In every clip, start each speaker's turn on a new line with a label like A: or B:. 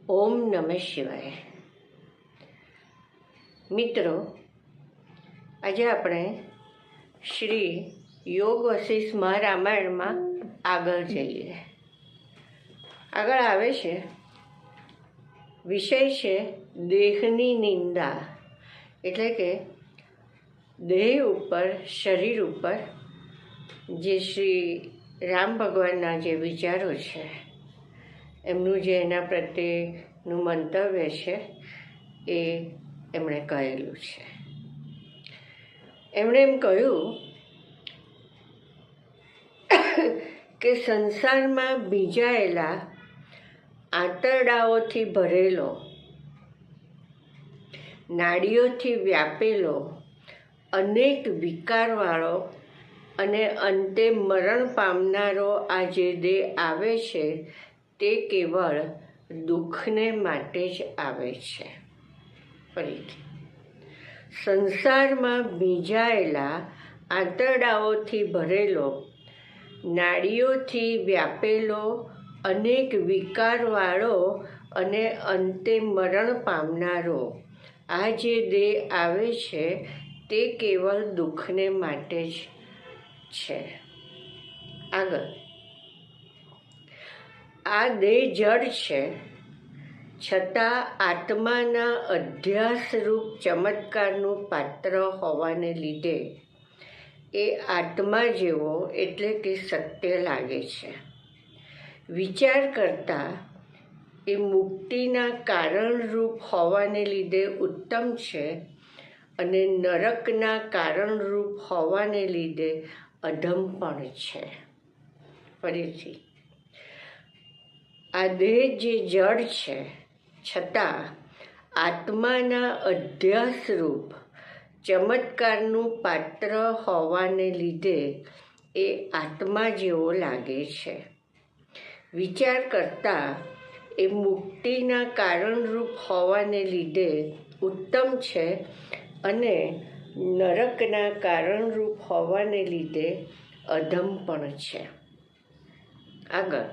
A: ઓમ નમઃ શિવાય. મિત્રો, આજે આપણે શ્રી યોગ વશિષ્ઠ મહારામાયણમાં આગળ જઈએ. આગળ આવે છે, વિષય છે દેહની નિંદા, એટલે કે દેહ ઉપર, શરીર ઉપર જે શ્રી રામ ભગવાનના જે વિચારો છે, એમનું જે એના પ્રત્યેનું મંતવ્ય છે એ એમણે કહેલું છે. એમણે એમ કહ્યું કે સંસારમાં ભીંજાયેલા આંતરડાઓથી ભરેલો, નાડીઓથી વ્યાપેલો, અનેક વિકારવાળો અને અંતે મરણ પામનારો આ જે દેહ આવે છે તે કેવળ દુઃખને માટે જ આવે છે. ફરીથી, સંસારમાં ભીંજાયેલા આંતરડાઓથી ભરેલો, નાડીઓથી વ્યાપેલો, અનેક વિકારવાળો અને અંતે મરણ પામનારો આ જે દેહ આવે છે તે કેવળ દુઃખને માટે જ છે. આગળ, આ દેહ જડ છે, છતાં આત્માના અધ્યાસરૂપ ચમત્કારનું પાત્ર હોવાને લીધે એ આત્મા જેવો એટલે કે સત્ય લાગે છે. વિચાર કરતા એ મુક્તિના કારણરૂપ હોવાને લીધે ઉત્તમ છે અને નરકના કારણરૂપ હોવાને લીધે અધમ પણ છે. ફરીથી, આ દેહ જે જડ છે, છતાં આત્માના અધ્યાસરૂપ ચમત્કારનું પાત્ર હોવાને લીધે એ આત્મા જેવો લાગે છે. વિચાર કરતા એ મુક્તિના કારણરૂપ હોવાને લીધે ઉત્તમ છે અને નરકના કારણરૂપ હોવાને લીધે અધમ પણ છે. આગળ,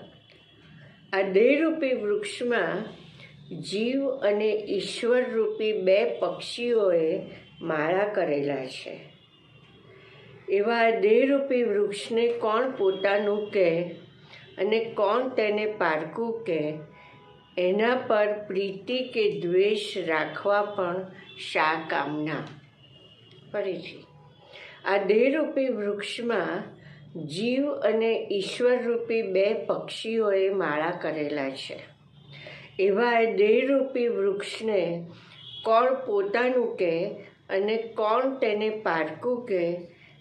A: આ દેહરૂપી વૃક્ષમાં જીવ અને ઈશ્વરરૂપી બે પક્ષીઓએ માળા કરેલા છે. એવા આ દેહરૂપી વૃક્ષને કોણ પોતાનું કહે અને કોણ તેને પારકું કહે, એના પર પ્રીતિ કે દ્વેષ રાખવા પણ શા કામના. ફરીથી, આ દેહરૂપી વૃક્ષમાં જીવ અને ઈશ્વરરૂપી બે પક્ષીઓએ માળા કરેલા છે. એવા એ દેહરૂપી વૃક્ષને કોણ પોતાનું કહે અને કોણ તેને પારકું કહે,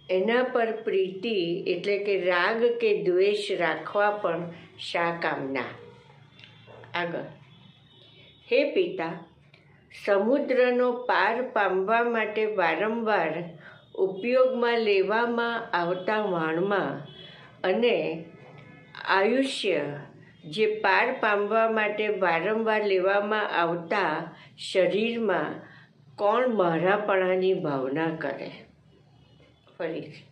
A: એના પર પ્રીતિ એટલે કે રાગ કે દ્વેષ રાખવા પણ શા કામના. આગળ, હે પિતા, સમુદ્રનો પાર પામવા માટે વારંવાર ઉપયોગમાં લેવામાં આવતા વાણમાં અને આયુષ્ય જે પાર પામવા માટે વારંવાર લેવામાં આવતા શરીરમાં કોણ મારાપણાની ભાવના કરે. ફરીથી,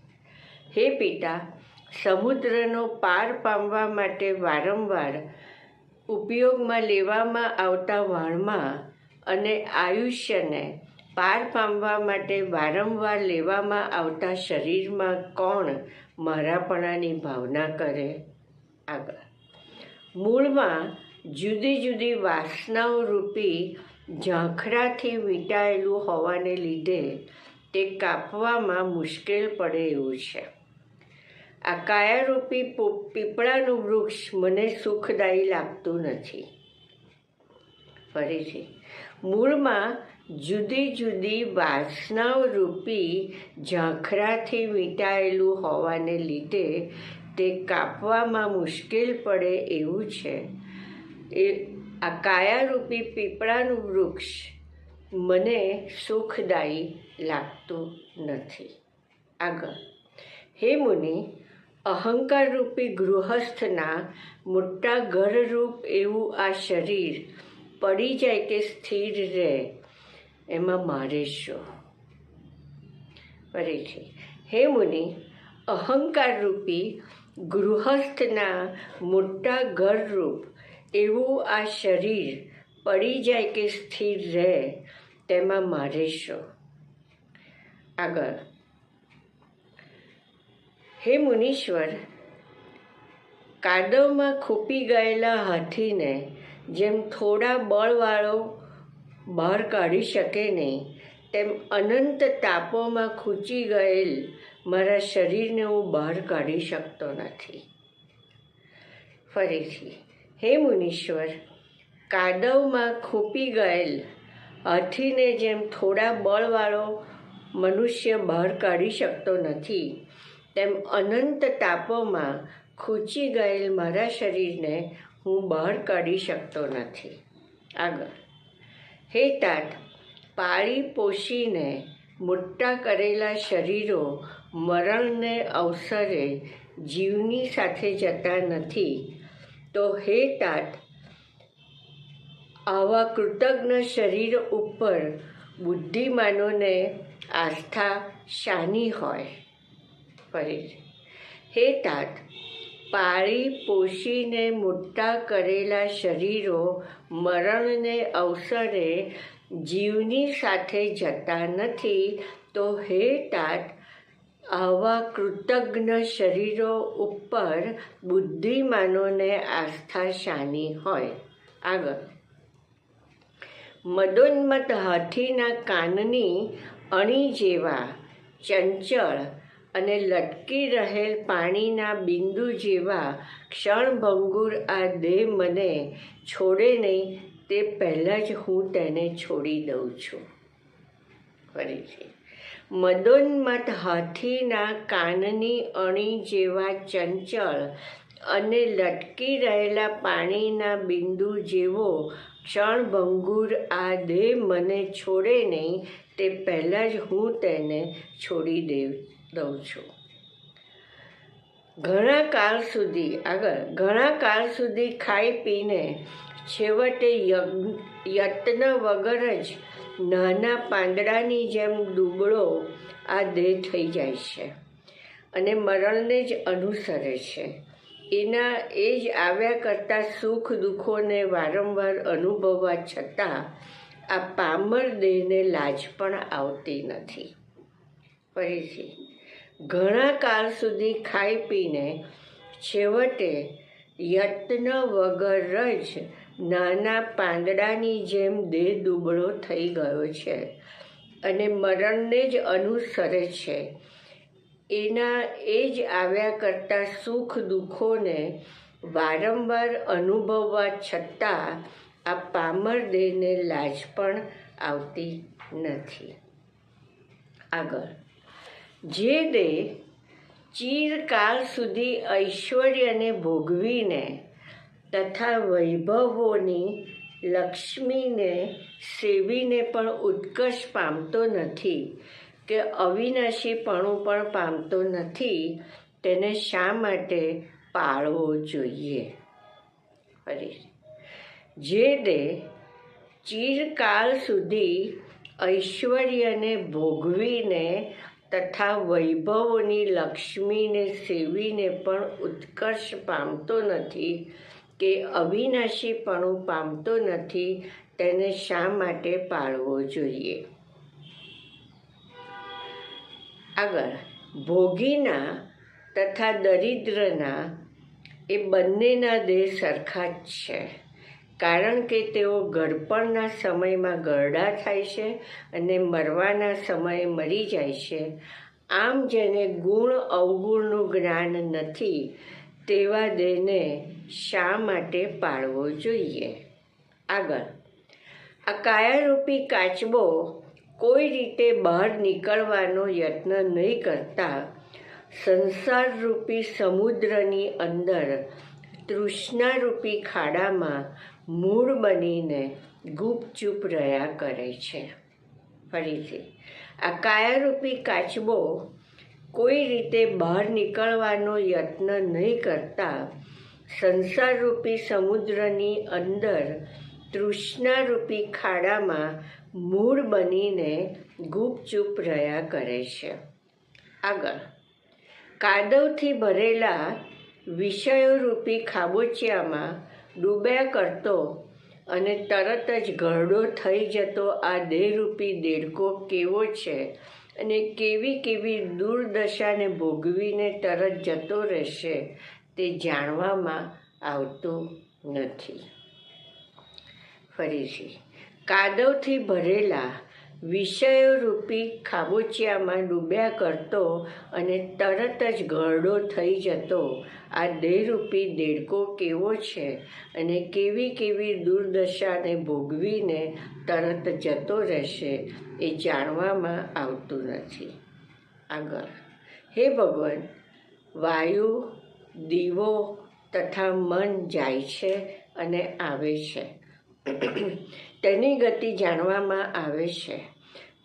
A: હે પિતા, સમુદ્રનો પાર પામવા માટે વારંવાર ઉપયોગમાં લેવામાં આવતા વાણમાં અને આયુષ્યને પાર પામવા માટે વારંવાર લેવામાં આવતા શરીરમાં કોણ મારાપણાની ભાવના કરે. આગળ, મૂળમાં જુદી જુદી વાસનાઓ રૂપી ઝાંખરાથી વીંટાયેલું હોવાને લીધે તે કાપવામાં મુશ્કેલ પડે એવું છે. આ કાયારૂપી પીપળાનું વૃક્ષ મને સુખદાયી લાગતું નથી. ફરીથી, મૂળમાં જુદી જુદી વાસનાઓ રૂપી ઝાંખરાથી વીંટાયેલું હોવાને લીધે તે કાપવામાં મુશ્કેલ પડે એવું છે. આ કાયારૂપી પીપળાનું વૃક્ષ મને સુખદાયી લાગતું નથી. આગળ, હે મુનિ, અહંકારરૂપી ગૃહસ્થના મોટા ઘરરૂપ એવું આ શરીર પડી જાય કે સ્થિર રહે, એમાં મારે શું. ફરીથી, હે મુનિ, અહંકારરૂપી ગૃહસ્થના મોટા ઘરરૂપ એવું આ શરીર પડી જાય કે સ્થિર રહે, તેમાં મારે શું? આગળ, હે મુનીશ્વર, કાદવમાં ખૂંપી ગયેલા હાથીને જેમ થોડા બળવાળો બહાર કાઢી શકે નહીં, તેમ અનંત તાપોમાં ખૂંચી ગયેલ મારા શરીરને હું બહાર કાઢી શકતો નથી. ફરીથી, હે મુનીશ્વર, કાદવમાં ખૂંપી ગયેલ હાથીને જેમ થોડા બળવાળો મનુષ્ય બહાર કાઢી શકતો નથી, તેમ અનંત તાપોમાં ખૂંચી ગયેલ મારા શરીરને હું બહાર કાઢી શકતો નથી. આગળ, હે તાત, પાળી પોષીને મોટા કરેલા શરીરો મરણને અવસરે જીવની સાથે જતા નથી, તો હે તાત, આવા કૃતજ્ઞ શરીર ઉપર બુદ્ધિમાનોને આસ્થા શાની હોય? ફરીથી, હે તાત, પાળી પોષીને મોટા કરેલા શરીરો મરણને અવસરે જીવની સાથે જતા નથી, તો હે તાત, આવા કૃતજ્ઞ શરીરો ઉપર બુદ્ધિમાનોને આસ્થા શાની હોય? આગળ, મદોન્મત્ત હાથીના કાનની અણી જેવા ચંચળ અને લટકી રહેલ પાણીના બિંદુ જેવા ક્ષણભંગુર આ દેહ મને છોડે નહીં, તે પહેલાં જ હું તેને છોડી દઉં છું. ફરીથી, મદોન્મત્ત હાથીના કાનની અણી જેવા ચંચળ અને લટકી રહેલા પાણીના બિંદુ જેવો ક્ષણભંગુર આ દેહ મને છોડે નહીં, તે પહેલાં જ હું તેને છોડી દઉં છું. ઘણા કાળ સુધી ખાઈ પીને છેવટે યત્ન વગર જ નાના પાંદડાની જેમ દુબળો આ દેહ થઈ જાય છે અને મરણને જ અનુસરે છે. એના એ જ આવ્યા કરતા સુખ દુઃખોને વારંવાર અનુભવવા છતાં આ પામર દેહને લાજ પણ આવતી નથી. ફરીથી, ઘણા કાળ સુધી ખાઈ પીને છેવટે યત્ન વગર જ નાના પાંદડાની જેમ દેહ દુબળો થઈ ગયો છે અને મરણને જ અનુસરે છે. એના એ જ આવ્યા કરતા સુખ દુઃખોને વારંવાર અનુભવવા છતાં આ પામર દેહને લાજ પણ આવતી નથી. આગળ, જે દેહ ચિરકાળ સુધી ઐશ્વર્યને ભોગવીને તથા વૈભવોની લક્ષ્મીને સેવીને પણ ઉત્કર્ષ પામતો નથી કે અવિનાશીપણું પણ પામતો નથી, તેને શા માટે પાળવો જોઈએ? ફરી, જે દેહ ચિરકાળ સુધી ઐશ્વર્યને ભોગવીને તથા વૈભવોની લક્ષ્મીને સેવીને પણ ઉત્કર્ષ પામતો નથી કે અવિનાશીપણું પામતો નથી, તેને શા માટે પાળવો જોઈએ? આગળ, ભોગીના તથા દરિદ્રના એ બંનેના દેહ સરખા જ છે, કારણ કે તેઓ ઘડપણના સમયમાં ઘરડા થાય છે અને મરવાના સમયે મરી જાય છે. આમ જેને ગુણ અવગુણનું જ્ઞાન નથી, તેવા દેહને શા માટે પાળવો જોઈએ? આગળ, આ કાયારૂપી કાચબો કોઈ રીતે બહાર નીકળવાનો યત્ન નહીં કરતા સંસારરૂપી સમુદ્રની અંદર તૃષ્ણારૂપી ખાડામાં મૂળ બનીને ગુપચૂપ રહ્યા કરે છે. ફરીથી, આ કાયારૂપી કાચબો કોઈ રીતે બહાર નીકળવાનો યત્ન નહીં કરતા સંસારરૂપી સમુદ્રની અંદર તૃષ્ણારૂપી ખાડામાં મૂળ બનીને ગુપચૂપ રહ્યા કરે છે. આગળ, કાદવથી ભરેલા વિષયોરૂપી ખાબોચિયામાં ડૂબ્યા કરતો અને તરત જ ઘરડો થઈ જતો આ દેહરૂપી દેડકો કેવો છે અને કેવી કેવી દુર્દશાને ભોગવીને તરત જતો રહેશે તે જાણવામાં આવતું નથી. ફરીથી, કાદવથી ભરેલા વિષયોરૂપી ખાબોચિયામાં ડૂબ્યા કરતો અને તરત જ ઘરડો થઈ જતો આ દેહરૂપી દેડકો કેવો છે અને કેવી કેવી દુર્દશાને ભોગવીને તરત જતો રહેશે એ જાણવામાં આવતું નથી. આગળ, હે ભગવાન, વાયુ, દીવો તથા મન જાય છે અને આવે છે. તેની ગતિ જાણવામાં આવે છે,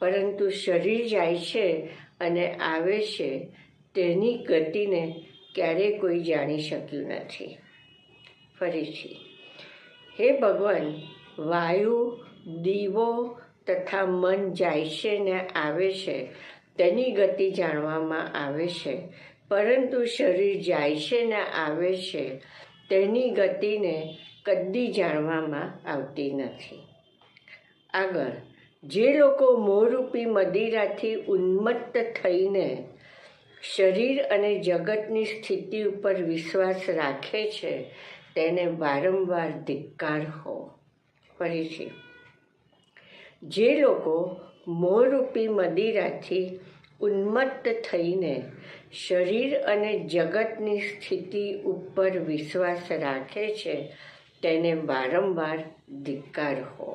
A: પરંતુ શરીર જાય છે અને આવે છે તેની ગતિને ક્યારેય કોઈ જાણી શક્યું નથી. ફરીથી, હે ભગવાન, વાયુ, દીવો તથા મન જાય છે ને આવે છે તેની ગતિ જાણવામાં આવે છે, પરંતુ શરીર જાય છે ને આવે છે તેની ગતિને કદી જાણવામાં આવતી નથી. આગળ, જે લોકો મોહરૂપી મદિરાથી ઉન્મત્ત થઈને શરીર અને જગતની સ્થિતિ ઉપર વિશ્વાસ રાખે છે તેને વારંવાર ધિક્કાર હો. ફરીથી, જે લોકો મોહરૂપી મદિરાથી ઉન્મત્ત થઈને શરીર અને જગતની સ્થિતિ ઉપર વિશ્વાસ રાખે છે તેને વારંવાર ધિક્કાર હો.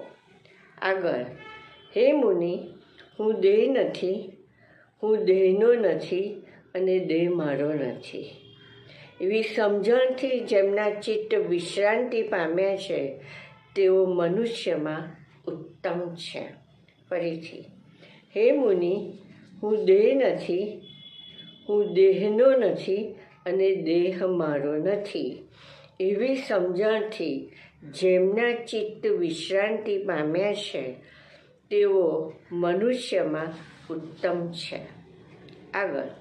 A: આગળ, હે મુનિ, હું દેહ નથી, હું દેહનો નથી અને દેહ મારો નથી એવી સમજણથી જેમના ચિત્ત વિશ્રાંતિ પામ્યા છે તેઓ મનુષ્યમાં ઉત્તમ છે. ફરીથી, હે મુનિ, હું દેહ નથી, હું દેહનો નથી અને દેહ મારો નથી એવી સમજણથી જેમના ચિત્ત વિશ્રાંતિ પામ્યા છે તેઓ મનુષ્યમાં ઉત્તમ છે. આગળ,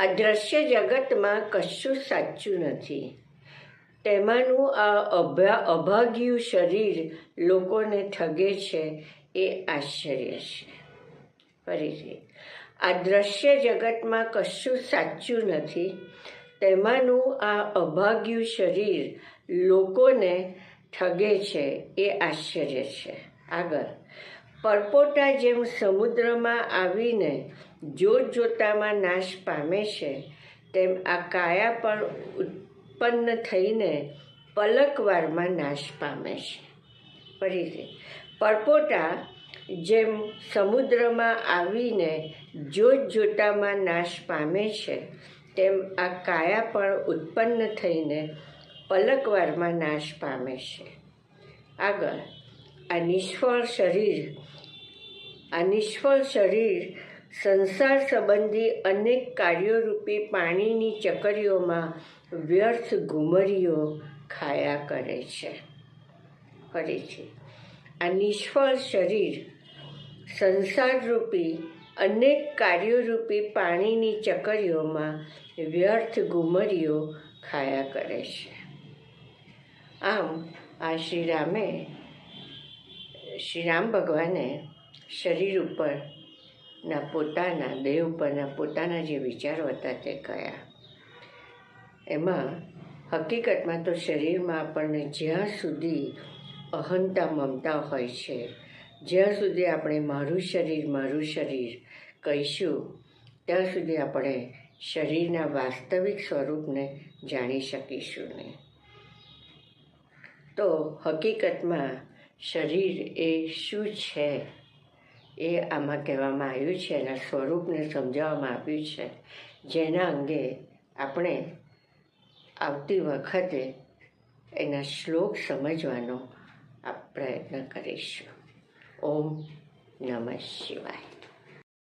A: આ દ્રશ્ય જગતમાં કશું સાચું નથી. તેમાંનું આ અભાગ્યું શરીર લોકોને ઠગે છે એ આશ્ચર્ય છે. ફરીથી, આ દ્રશ્ય જગતમાં કશું સાચું નથી. તેમાંનું આ અભાગ્યું શરીર લોકોને ઠગે છે એ આશ્ચર્ય છે. આગળ, પરપોટા જેમ સમુદ્રમાં આવીને જોતજોતામાં નાશ પામે છે તેમ આ કાયા પણ ઉત્પન્ન થઈને પલકવારમાં નાશ પામે છે. ફરીથી, પરપોટા જેમ સમુદ્રમાં આવીને જોતજોતામાં નાશ પામે છે તેમ આ કાયા પણ ઉત્પન્ન થઈને પલકવારમાં નાશ પામે છે. આગળ, આ નિષ્ફળ શરીર સંસાર સંબંધી અનેક કાર્યોરૂપી પાણીની ચકરીઓમાં વ્યર્થ ઘુમરીઓ ખાયા કરે છે. ફરીથી, આ નિષ્ફળ શરીર સંસારરૂપી અનેક કાર્યોરૂપી પાણીની ચકરીઓમાં વ્યર્થ ઘુમરીઓ ખાયા કરે છે. આમ આ શ્રી રામ ભગવાને શરીર ઉપરના પોતાના દેહ ઉપરના પોતાના જે વિચારો હતા તે કયા. એમાં હકીકતમાં તો શરીરમાં આપણને જ્યાં સુધી અહંતા મમતા હોય છે, જ્યાં સુધી આપણે મારું શરીર કહીશું ત્યાં સુધી આપણે શરીરના વાસ્તવિક સ્વરૂપને જાણી શકીશું નહીં. તો હકીકતમાં શરીર એ શું છે એ આમાં કહેવામાં આવ્યું છે, એના સ્વરૂપને સમજાવવામાં આવ્યું છે, જેના અંગે આપણે આવતી વખતે એના શ્લોક સમજવાનો પ્રયત્ન કરીશું. ઓમ નમઃ શિવાય.